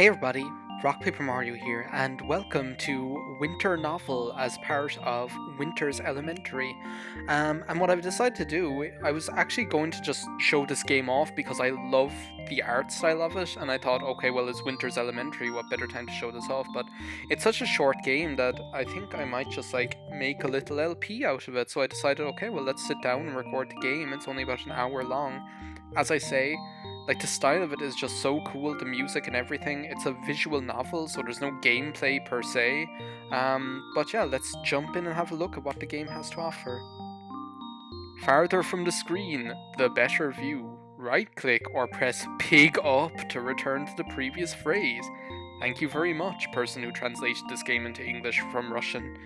Hey everybody, RockPaperMario here, and welcome to Winter Novel as part of Winter's Elementary. And what I've decided to do, I was actually going to just show this game off because I love the art style of it, and I thought, okay, well, it's Winter's Elementary, what better time to show this off? But it's such a short game that I think I might just make a little LP out of it. So I decided, okay, well, let's sit down and record the game. It's only about an hour long. As I say, the style of it is just so cool, the music and everything. It's a visual novel, so there's no gameplay per se. But yeah, let's jump in and have a look at what the game has to offer. Farther from the screen, the better view. Right-click or press pig up to return to the previous phrase. Thank you very much, person who translated this game into English from Russian.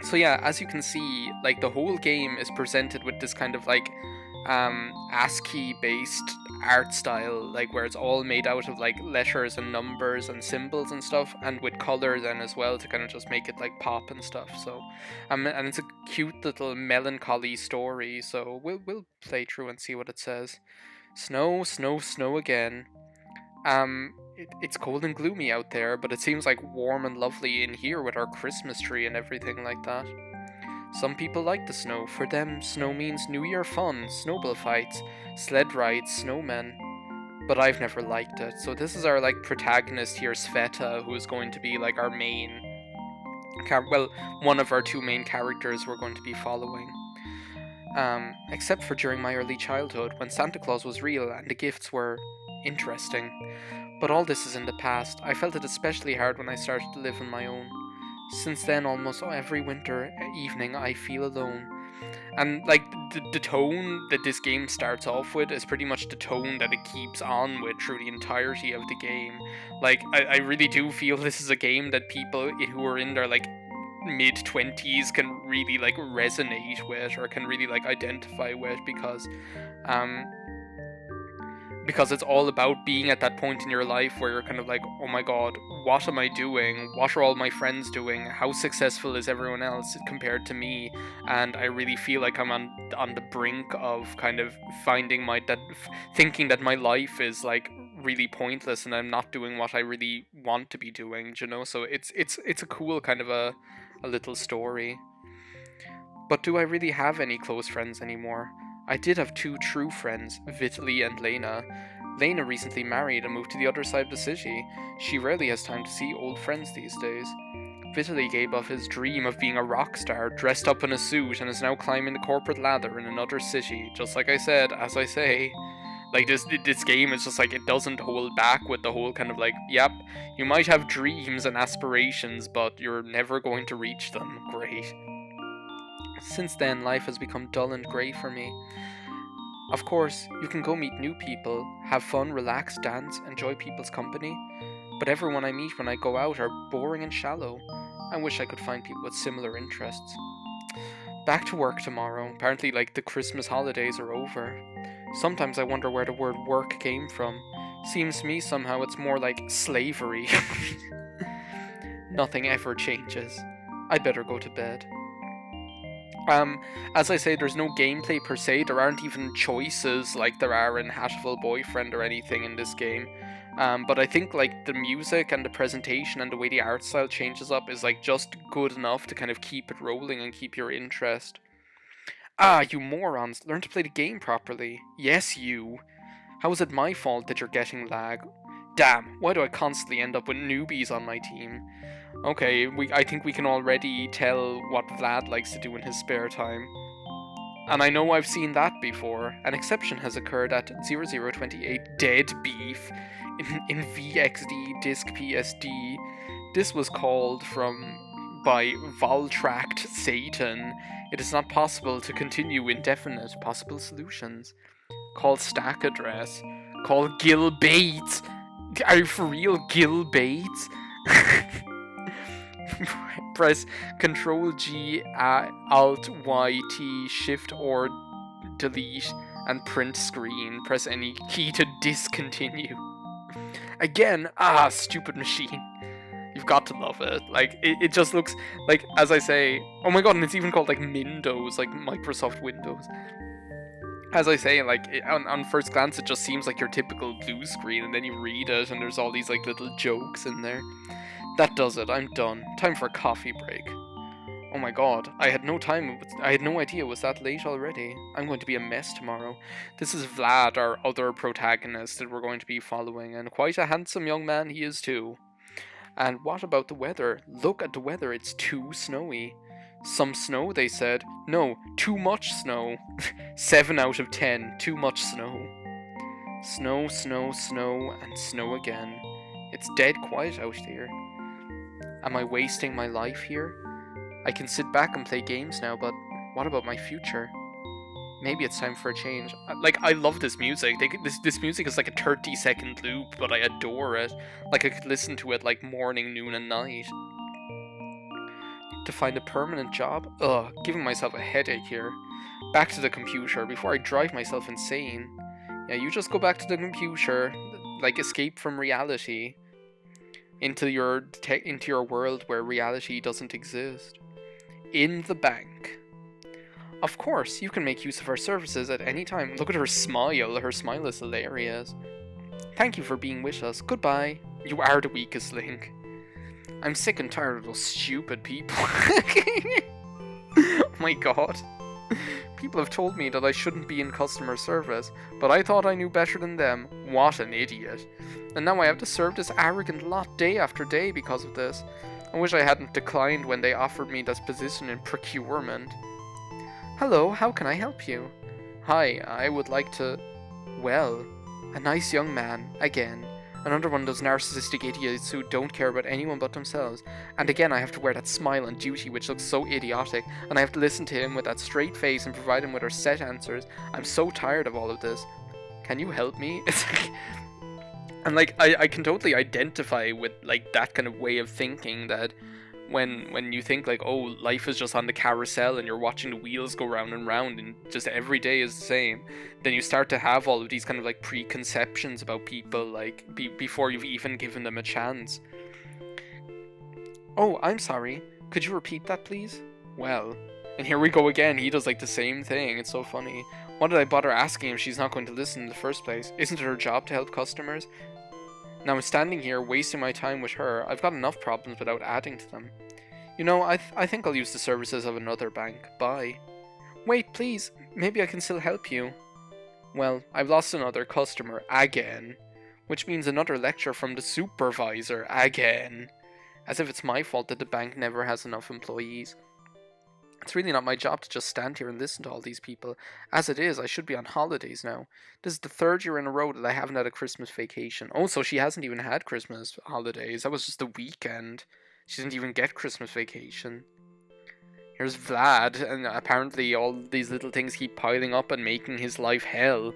So yeah, as you can see, the whole game is presented with this kind of ASCII based art style, where it's all made out of letters and numbers and symbols and stuff, and with color then as well to kind of just make it pop and stuff. So and it's a cute little melancholy story, so we'll play through and see what it says. Snow, snow, snow again. It's cold and gloomy out there, but it seems warm and lovely in here with our Christmas tree and everything like that. Some people like the snow. For them, snow means New Year fun, snowball fights, sled rides, snowmen. But I've never liked it. So this is our protagonist here, Sveta, who is going to be our main, one of our two main characters we're going to be following. Except for during my early childhood, when Santa Claus was real and the gifts were interesting. But all this is in the past. I felt it especially hard when I started to live on my own. Since then, almost every winter evening, I feel alone. And, the tone that this game starts off with is pretty much the tone that it keeps on with through the entirety of the game. I really do feel this is a game that people who are in their, mid-20s can really, resonate with, or can really, identify with, because it's all about being at that point in your life where you're kind of oh my god, what am I doing? What are all my friends doing? How successful is everyone else compared to me? And I really feel like I'm on the brink of kind of thinking that my life is really pointless and I'm not doing what I really want to be doing, you know? So it's a cool kind of a little story. But do I really have any close friends anymore? I did have two true friends, Vitaly and Lena. Lena recently married and moved to the other side of the city. She rarely has time to see old friends these days. Vitaly gave up his dream of being a rock star, dressed up in a suit, and is now climbing the corporate ladder in another city. Just like I said, as I say. This game is just it doesn't hold back with the whole kind of yep, you might have dreams and aspirations, but you're never going to reach them. Great. Since then, life has become dull and grey for me. Of course, you can go meet new people, have fun, relax, dance, enjoy people's company, but everyone I meet when I go out are boring and shallow. I wish I could find people with similar interests. Back to work tomorrow. Apparently, the Christmas holidays are over. Sometimes I wonder where the word work came from. Seems to me somehow it's more like slavery. Nothing ever changes. I better go to bed. As I say, there's no gameplay per se. There aren't even choices like there are in Hatful Boyfriend or anything in this game. But I think the music and the presentation and the way the art style changes up is just good enough to kind of keep it rolling and keep your interest. Ah, you morons! Learn to play the game properly. Yes, you. How is it my fault that you're getting lag? Damn! Why do I constantly end up with newbies on my team? Okay, I think we can already tell what Vlad likes to do in his spare time. And I know I've seen that before. An exception has occurred at 0028 Dead Beef in VXD Disc PSD. This was called by Voltract Satan. It is not possible to continue indefinite possible solutions. Call stack address. Call Gil Bates. Are you for real, Gil Bates? Press Ctrl G, Alt Y T, Shift or Delete, and print screen. Press any key to discontinue. Again, stupid machine. You've got to love it. It just looks as I say, oh my god, and it's even called Windows, Microsoft Windows. As I say, like, on first glance, it just seems like your typical blue screen, and then you read it, and there's all these, like, little jokes in there. That does it. I'm done. Time for a coffee break. Oh my god, I had no idea it was that late already. I'm going to be a mess tomorrow. This is Vlad, our other protagonist that we're going to be following, and quite a handsome young man he is too. And what about the weather? Look at the weather, it's too snowy. Some snow, they said. No, too much snow. 7 out of 10, too much snow. Snow, snow, snow, and snow again. It's dead quiet out here. Am I wasting my life here? I can sit back and play games now, but what about my future? Maybe it's time for a change. Like, I love this music. This music is like a 30-second loop, but I adore it. Like, I could listen to it like morning, noon, and night. To find a permanent job? Ugh, giving myself a headache here. Back to the computer before I drive myself insane. Yeah, you just go back to the computer, like escape from reality, into your world where reality doesn't exist. In the bank. Of course, you can make use of our services at any time. Look at her smile. Her smile is hilarious. Thank you for being with us. Goodbye. You are the weakest link. I'm sick and tired of those stupid people. Oh my god. People have told me that I shouldn't be in customer service, but I thought I knew better than them. What an idiot. And now I have to serve this arrogant lot day after day because of this. I wish I hadn't declined when they offered me this position in procurement. Hello, how can I help you? Hi, I would like to... Well, a nice young man, again. Another one of those narcissistic idiots who don't care about anyone but themselves. And again, I have to wear that smile on duty which looks so idiotic, and I have to listen to him with that straight face and provide him with our set answers. I'm so tired of all of this. Can you help me? It's like... And like, I can totally identify with like that kind of way of thinking, that when you think like, oh, life is just on the carousel and you're watching the wheels go round and round and just every day is the same, then you start to have all of these kind of like preconceptions about people, like before you've even given them a chance. Oh, I'm sorry. Could you repeat that, please? Well, and here we go again. He does like the same thing. It's so funny. Why did I bother asking if she's not going to listen in the first place? Isn't it her job to help customers? Now I'm standing here wasting my time with her. I've got enough problems without adding to them. You know, I think I'll use the services of another bank. Bye. Wait, please. Maybe I can still help you. Well, I've lost another customer again. Which means another lecture from the supervisor again. As if it's my fault that the bank never has enough employees. It's really not my job to just stand here and listen to all these people. As it is, I should be on holidays now. This is the 3rd year in a row that I haven't had a Christmas vacation. Oh, so she hasn't even had Christmas holidays. That was just the weekend. She didn't even get Christmas vacation. Here's Vlad, and apparently all these little things keep piling up and making his life hell.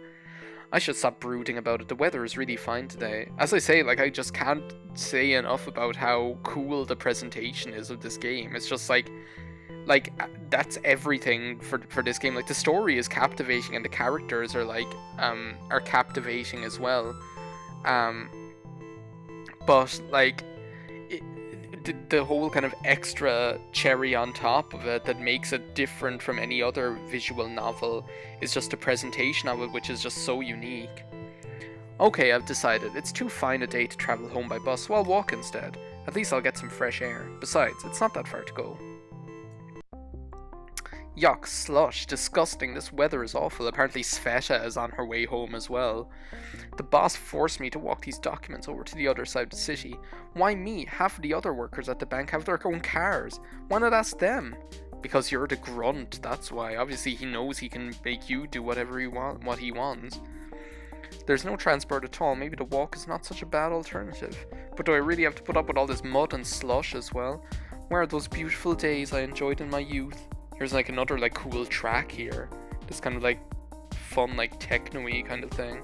I should stop brooding about it. The weather is really fine today. As I say, like, I just can't say enough about how cool the presentation is of this game. It's just like that's everything for this game. Like, the story is captivating and the characters are like are captivating as well, but like the whole kind of extra cherry on top of it that makes it different from any other visual novel is just the presentation of it, which is just so unique. Okay, I've decided. It's too fine a day to travel home by bus, so I'll walk instead. At least I'll get some fresh air. Besides, it's not that far to go. Yuck, slush, disgusting, this weather is awful. Apparently Sveta is on her way home as well. The boss forced me to walk these documents over to the other side of the city. Why me? Half of the other workers at the bank have their own cars. Why not ask them? Because you're the grunt, that's why. Obviously he knows he can make you do what he wants. There's no transport at all. Maybe the walk is not such a bad alternative. But do I really have to put up with all this mud and slush as well? Where are those beautiful days I enjoyed in my youth? Here's like another like cool track here. This kind of like fun like techno-y kind of thing.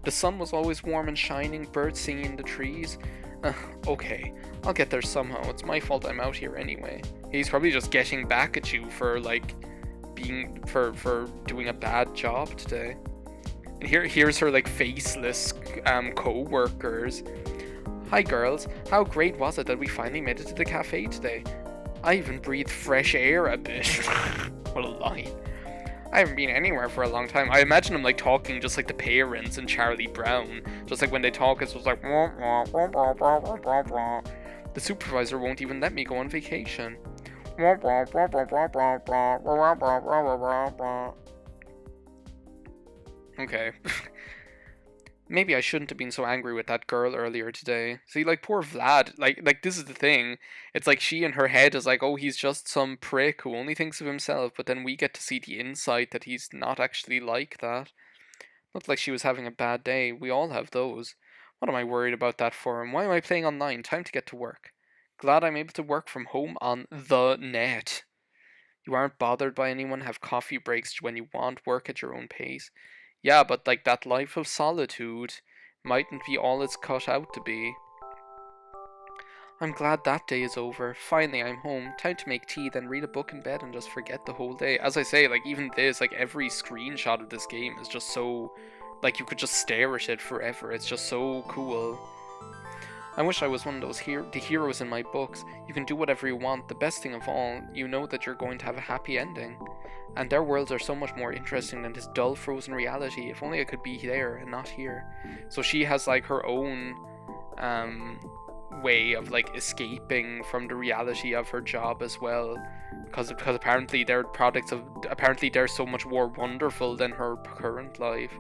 The sun was always warm and shining, birds singing in the trees. Okay, I'll get there somehow. It's my fault I'm out here anyway. He's probably just getting back at you for like being for doing a bad job today. And here's her like faceless co-workers. Hi girls, how great was it that we finally made it to the cafe today? I even breathed fresh air a bit. What a line. I haven't been anywhere for a long time. I imagine him like talking just like the parents and Charlie Brown. Just like when they talk, it's just like the supervisor won't even let me go on vacation. Okay. Maybe I shouldn't have been so angry with that girl earlier today. See, like, poor Vlad, like this is the thing. It's like she in her head is like, oh, he's just some prick who only thinks of himself, but then we get to see the insight that he's not actually like that. Looked like she was having a bad day. We all have those. What am I worried about that for? And why am I playing online? Time to get to work. Glad I'm able to work from home on the net. You aren't bothered by anyone, have coffee breaks when you want, work at your own pace. Yeah, but like that life of solitude mightn't be all it's cut out to be. I'm glad that day is over. Finally, I'm home. Time to make tea, then read a book in bed and just forget the whole day. As I say, like even this, like every screenshot of this game is just so, like you could just stare at it forever. It's just so cool. I wish I was one of those the heroes in my books. You can do whatever you want. The best thing of all, you know that you're going to have a happy ending. And their worlds are so much more interesting than this dull, frozen reality. If only I could be there and not here. So she has like her own way of like escaping from the reality of her job as well. Because apparently they're products of... Apparently they're so much more wonderful than her current life.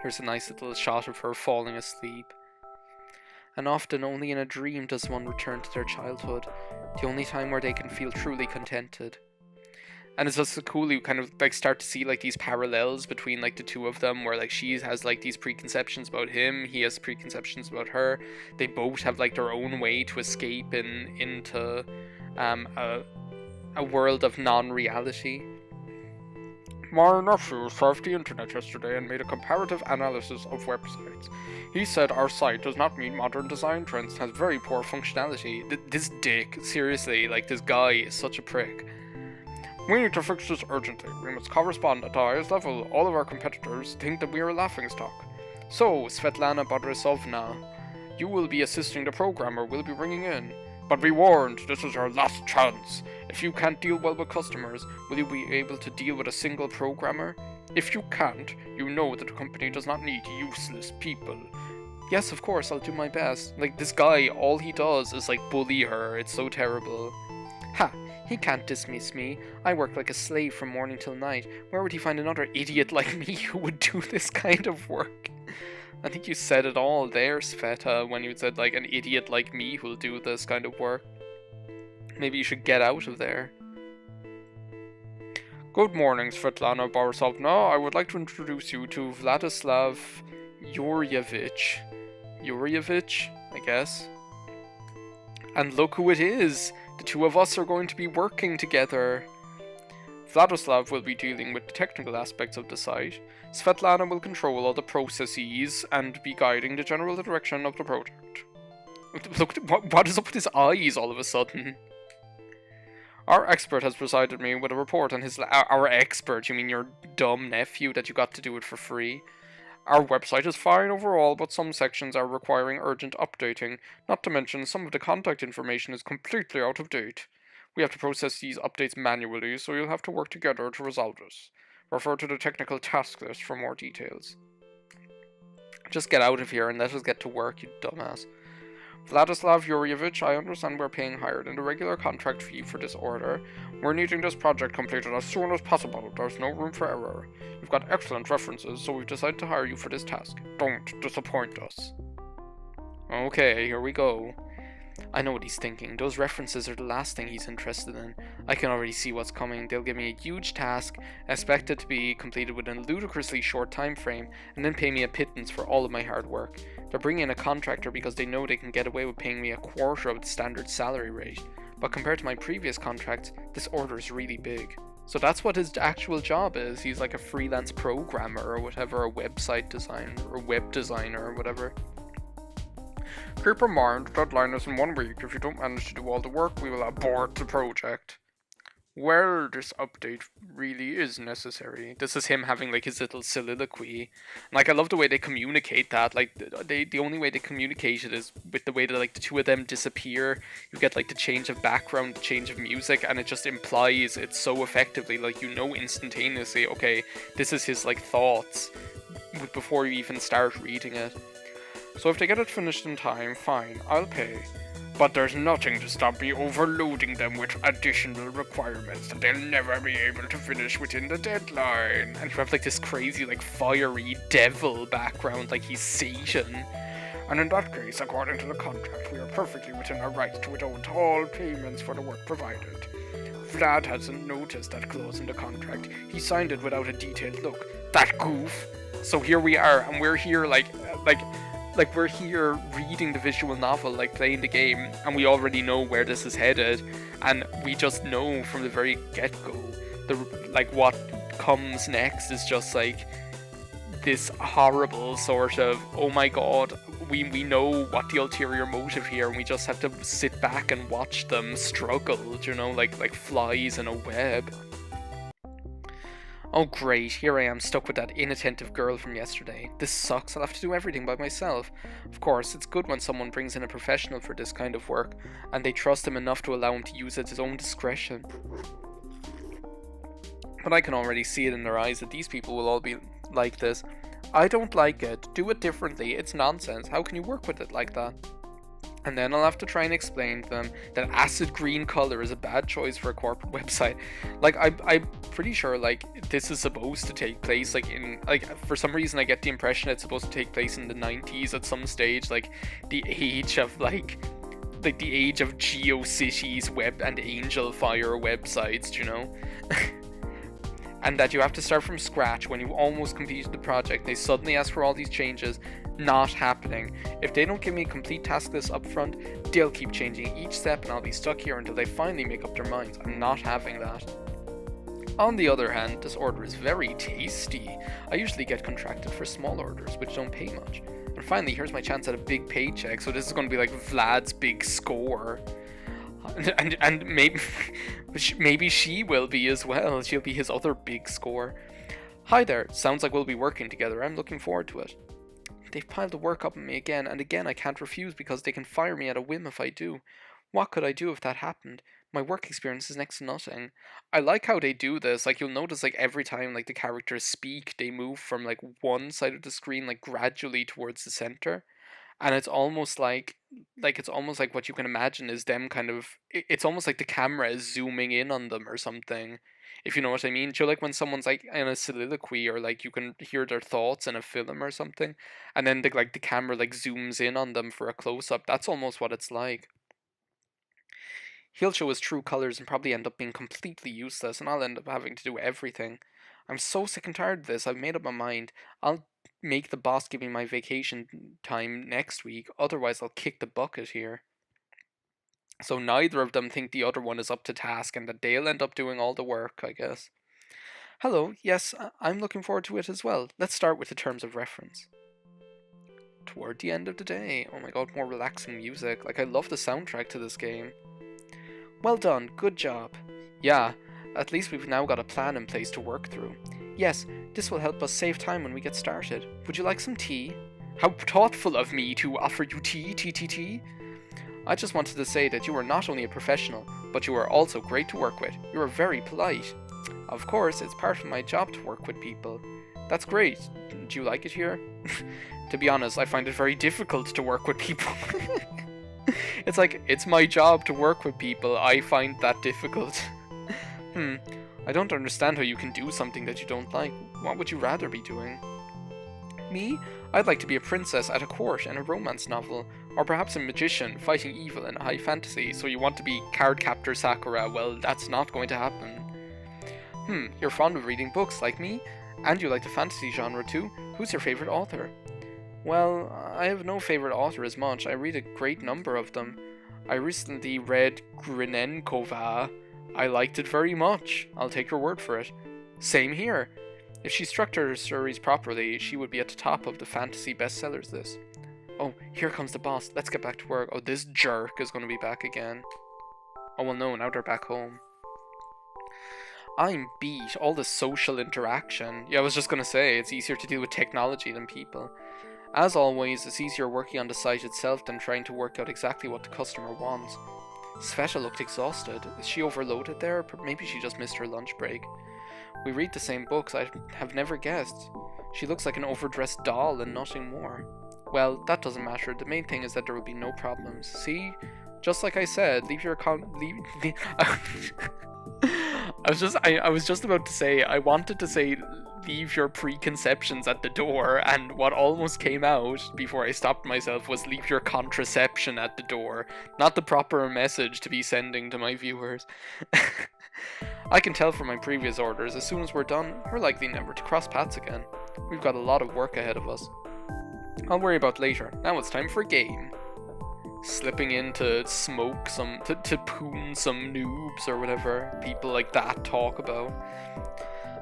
Here's a nice little shot of her falling asleep. And often only in a dream does one return to their childhood, the only time where they can feel truly contented. And it's just so cool you kind of like start to see like these parallels between like the two of them, where like she has like these preconceptions about him, he has preconceptions about her. They both have like their own way to escape into a world of non-reality. My nephew surfed the internet yesterday and made a comparative analysis of websites. He said our site does not meet modern design trends and has very poor functionality. This dick, seriously, like this guy is such a prick. We need to fix this urgently. We must correspond at the highest level. All of our competitors think that we are a laughingstock. So, Svetlana Borisovna, you will be assisting the programmer we'll be bringing in. But be warned, this is our last chance. If you can't deal well with customers, will you be able to deal with a single programmer? If you can't, you know that the company does not need useless people. Yes, of course, I'll do my best. Like, this guy, all he does is, like, bully her. It's so terrible. Ha! He can't dismiss me. I work like a slave from morning till night. Where would he find another idiot like me who would do this kind of work? I think you said it all there, Sveta, when you said, like, an idiot like me who'll do this kind of work. Maybe you should get out of there. Good morning, Svetlana Borisovna. I would like to introduce you to Vladislav Yuryevich. Yuryevich, I guess. And look who it is! The two of us are going to be working together. Vladislav will be dealing with the technical aspects of the site. Svetlana will control all the processes and be guiding the general direction of the project. Look, what is up with his eyes all of a sudden? Our expert has provided me with a report on his... Our expert? You mean your dumb nephew that you got to do it for free? Our website is fine overall, but some sections are requiring urgent updating. Not to mention, some of the contact information is completely out of date. We have to process these updates manually, so you'll have to work together to resolve this. Refer to the technical task list for more details. Just get out of here and let us get to work, you dumbass. Vladislav Yuryevich, I understand we're paying higher than the regular contract fee for this order. We're needing this project completed as soon as possible. There's no room for error. You've got excellent references, so we've decided to hire you for this task. Don't disappoint us. Okay, here we go. I know what he's thinking. Those references are the last thing he's interested in. I can already see what's coming. They'll give me a huge task, expect it to be completed within a ludicrously short time frame, and then pay me a pittance for all of my hard work. They're bringing in a contractor because they know they can get away with paying me a quarter of the standard salary rate. But compared to my previous contracts, this order is really big. So that's what his actual job is. He's like a freelance programmer or whatever, a website designer or web designer or whatever. Keep in mind, the deadline is in 1 week. If you don't manage to do all the work, we will abort the project. Well, this update really is necessary. This is him having like his little soliloquy. Like I love the way they communicate that. Like the only way they communicate it is with the way that like the two of them disappear. You get like the change of background, the change of music, and it just implies it so effectively. Like you know instantaneously, okay, this is his like thoughts before you even start reading it. So if they get it finished in time, fine, I'll pay. But there's nothing to stop me overloading them with additional requirements that they'll never be able to finish within the deadline. And you have like this crazy, like fiery devil background, like he's Satan. And in that case, according to the contract, we are perfectly within our rights to withhold all payments for the work provided. Vlad hasn't noticed that clause in the contract. He signed it without a detailed look. That goof! So here we are, and we're here like we're here reading the visual novel, like playing the game, and we already know where this is headed, and we just know from the very get-go like what comes next is just like this horrible sort of, oh my god, we know what the ulterior motive here, and we just have to sit back and watch them struggle, you know, like flies in a web. Oh great, here I am stuck with that inattentive girl from yesterday. This sucks, I'll have to do everything by myself. Of course, it's good when someone brings in a professional for this kind of work, and they trust him enough to allow him to use it at his own discretion. But I can already see it in their eyes that these people will all be like this. I don't like it, do it differently, it's nonsense, how can you work with it like that? And then I'll have to try and explain to them that acid green color is a bad choice for a corporate website. Like, I'm pretty sure, like, this is supposed to take place, like, in, like, for some reason I get the impression it's supposed to take place in the 90s at some stage, like, the age of, like the age of GeoCities web and Angel Fire websites, you know? And that you have to start from scratch when you've almost completed the project. They suddenly ask for all these changes. Not happening. If they don't give me a complete task list up front, they'll keep changing each step and I'll be stuck here until they finally make up their minds. I'm not having that. On the other hand, this order is very tasty. I usually get contracted for small orders, which don't pay much. And finally, here's my chance at a big paycheck, so this is going to be like Vlad's big score. And maybe she will be as well. She'll be his other big score. Hi there, sounds like we'll be working together. I'm looking forward to it. They've piled the work up on me again, and again I can't refuse because they can fire me at a whim if I do. What could I do if that happened? My work experience is next to nothing. I like how they do this. Like, you'll notice, like, every time, like, the characters speak, they move from, like, one side of the screen, like, gradually towards the center. And it's almost like what you can imagine is them kind of, it's almost like the camera is zooming in on them or something, if you know what I mean. Do you like when someone's like in a soliloquy, or like you can hear their thoughts in a film or something, and then the camera like zooms in on them for a close-up? That's almost what it's like. He'll show his true colors and probably end up being completely useless, and I'll end up having to do everything. I'm so sick and tired of this. I've made up my mind. I'll make the boss give me my vacation time next week, otherwise I'll kick the bucket here. So neither of them think the other one is up to task, and that they'll end up doing all the work, I guess. Hello, yes, I'm looking forward to it as well. Let's start with the terms of reference. Toward the end of the day. Oh my god, more relaxing music. Like, I love the soundtrack to this game. Well done, good job. Yeah, at least we've now got a plan in place to work through. Yes, this will help us save time when we get started. Would you like some tea? How thoughtful of me to offer you tea. I just wanted to say that you are not only a professional, but you are also great to work with. You are very polite. Of course, it's part of my job to work with people. That's great. Do you like it here? To be honest, I find it very difficult to work with people. It's like, it's my job to work with people. I find that difficult. I don't understand how you can do something that you don't like. What would you rather be doing? Me? I'd like to be a princess at a court in a romance novel, or perhaps a magician fighting evil in a high fantasy. So you want to be Cardcaptor Sakura? Well, that's not going to happen. You're fond of reading books like me? And you like the fantasy genre too? Who's your favorite author? Well, I have no favorite author as much. I read a great number of them. I recently read Grinenkova. I liked it very much. I'll take your word for it. Same here. If she structured her stories properly, she would be at the top of the fantasy bestsellers list. Oh, here comes the boss. Let's get back to work. Oh, this jerk is going to be back again. Oh, well, no, now they're back home. I'm beat. All the social interaction. Yeah, I was just gonna say, it's easier to deal with technology than people. As always, it's easier working on the site itself than trying to work out exactly what the customer wants. Sveta looked exhausted. Is she overloaded there? Maybe she just missed her lunch break. We read the same books, I have never guessed. She looks like an overdressed doll and nothing more. Well, that doesn't matter. The main thing is that there will be no problems. See? Just like I said, leave your I was just about to say, I wanted to say leave your preconceptions at the door, and what almost came out before I stopped myself was leave your contraception at the door. Not the proper message to be sending to my viewers. I can tell from my previous orders, as soon as we're done, we're likely never to cross paths again. We've got a lot of work ahead of us. I'll worry about later. Now it's time for a game. Slipping in to smoke to poon some noobs or whatever people like that talk about.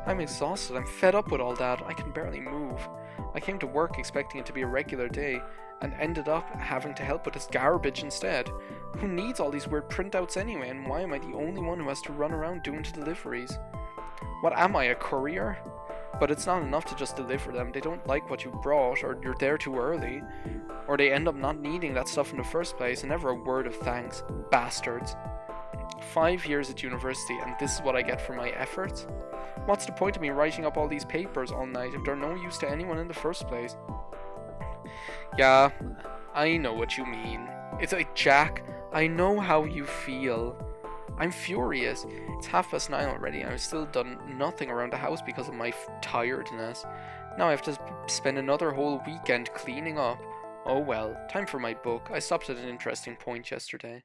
I'm exhausted. I'm fed up with all that. I can barely move. I came to work expecting it to be a regular day, and ended up having to help with this garbage instead. Who needs all these weird printouts anyway, and why am I the only one who has to run around doing the deliveries? What am I, a courier? But it's not enough to just deliver them. They don't like what you brought, or you're there too early, or they end up not needing that stuff in the first place, and never a word of thanks. Bastards. 5 years at university, and this is what I get for my efforts? What's the point of me writing up all these papers all night if they're no use to anyone in the first place? Yeah, I know what you mean. It's like, Jack, I know how you feel. I'm furious. It's 9:30 already, and I've still done nothing around the house because of my tiredness. Now I have to spend another whole weekend cleaning up. Oh well, time for my book. I stopped at an interesting point yesterday.